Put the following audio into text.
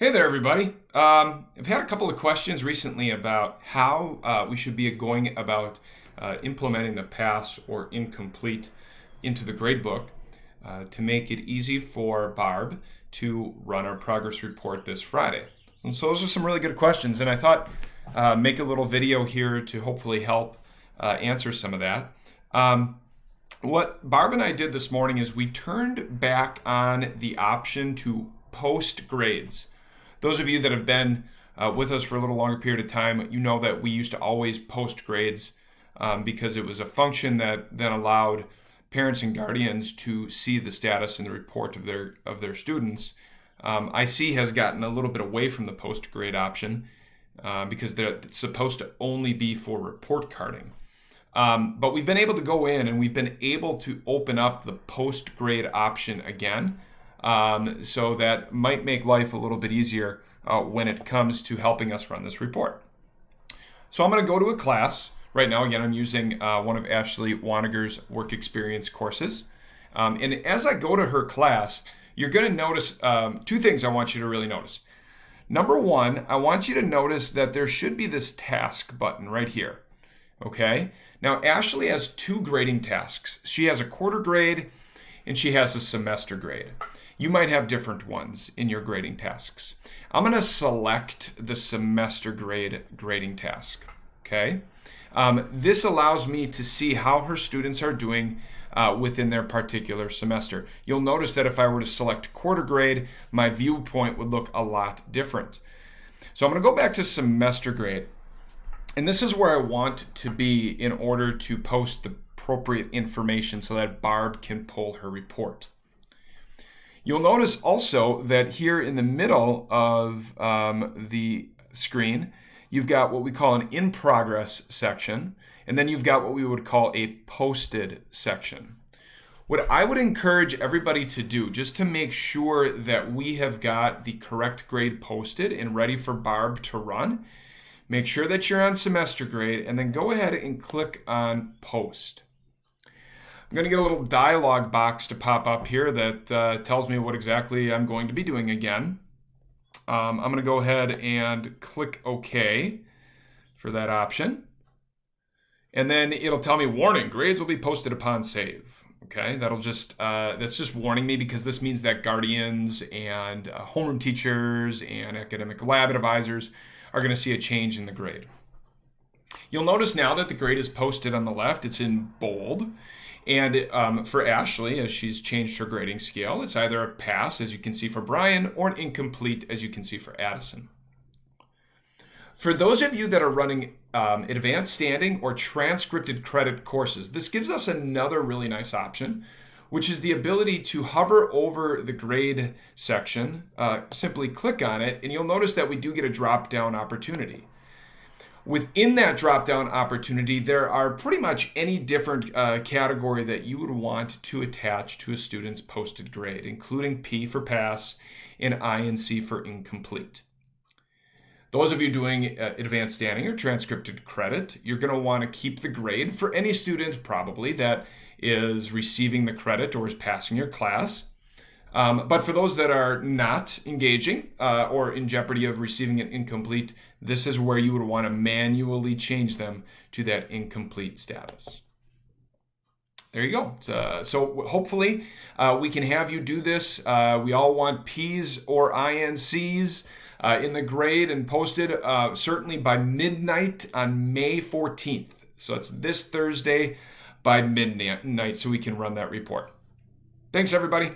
Hey there, everybody. I've had a couple of questions recently about how we should be going about implementing the pass or incomplete into the gradebook to make it easy for Barb to run our progress report this Friday. And so those are some really good questions, and I thought make a little video here to hopefully help answer some of that. What Barb and I did this morning is we turned back on the option to post grades. Those of you that have been with us for a little longer period of time, you know that we used to always post grades because it was a function that then allowed parents and guardians to see the status and the report of their students. IC has gotten a little bit away from the post grade option because it's supposed to only be for report carding. But we've been able to go in and we've been able to open up the post grade option again. So that might make life a little bit easier when it comes to helping us run this report. So I'm going to go to a class. Right now, again, I'm using one of Ashley Waniger's work experience courses. And as I go to her class, you're going to notice two things I want you to really notice. Number one, I want you to notice that there should be this task button right here. Okay? Now, Ashley has two grading tasks. She has a quarter grade and she has a semester grade. You might have different ones in your grading tasks. I'm going to select the semester grade grading task, okay? This allows me to see how her students are doing within their particular semester. You'll notice that if I were to select quarter grade, my viewpoint would look a lot different. So I'm going to go back to semester grade. And this is where I want to be in order to post the appropriate information so that Barb can pull her report. You'll notice also that here in the middle of the screen, you've got what we call an in progress section, and then you've got what we would call a posted section. What I would encourage everybody to do, just to make sure that we have got the correct grade posted and ready for Barb to run, make sure that you're on semester grade, and then go ahead and click on post. I'm going to get a little dialog box to pop up here that tells me what exactly I'm going to be doing again. I'm going to go ahead and click OK for that option. And then it'll tell me, warning, grades will be posted upon save. Okay, that's just warning me because this means that guardians and homeroom teachers and academic lab advisors are going to see a change in the grade. You'll notice now that the grade is posted on the left. It's in bold. And for Ashley, as she's changed her grading scale, it's either a pass, as you can see for Brian, or an incomplete, as you can see for Addison. For those of you that are running advanced standing or transcripted credit courses, this gives us another really nice option, which is the ability to hover over the grade section, simply click on it, and you'll notice that we do get a drop-down opportunity. Within that drop-down opportunity, there are pretty much any different category that you would want to attach to a student's posted grade, including P for pass and I and C for incomplete. Those of you doing advanced standing or transcripted credit, you're going to want to keep the grade for any student probably that is receiving the credit or is passing your class. But for those that are not engaging or in jeopardy of receiving an incomplete, this is where you would want to manually change them to that incomplete status. There you go. So hopefully we can have you do this. We all want P's or INCs in the grade and posted certainly by midnight on May 14th. So it's this Thursday by midnight so we can run that report. Thanks, everybody.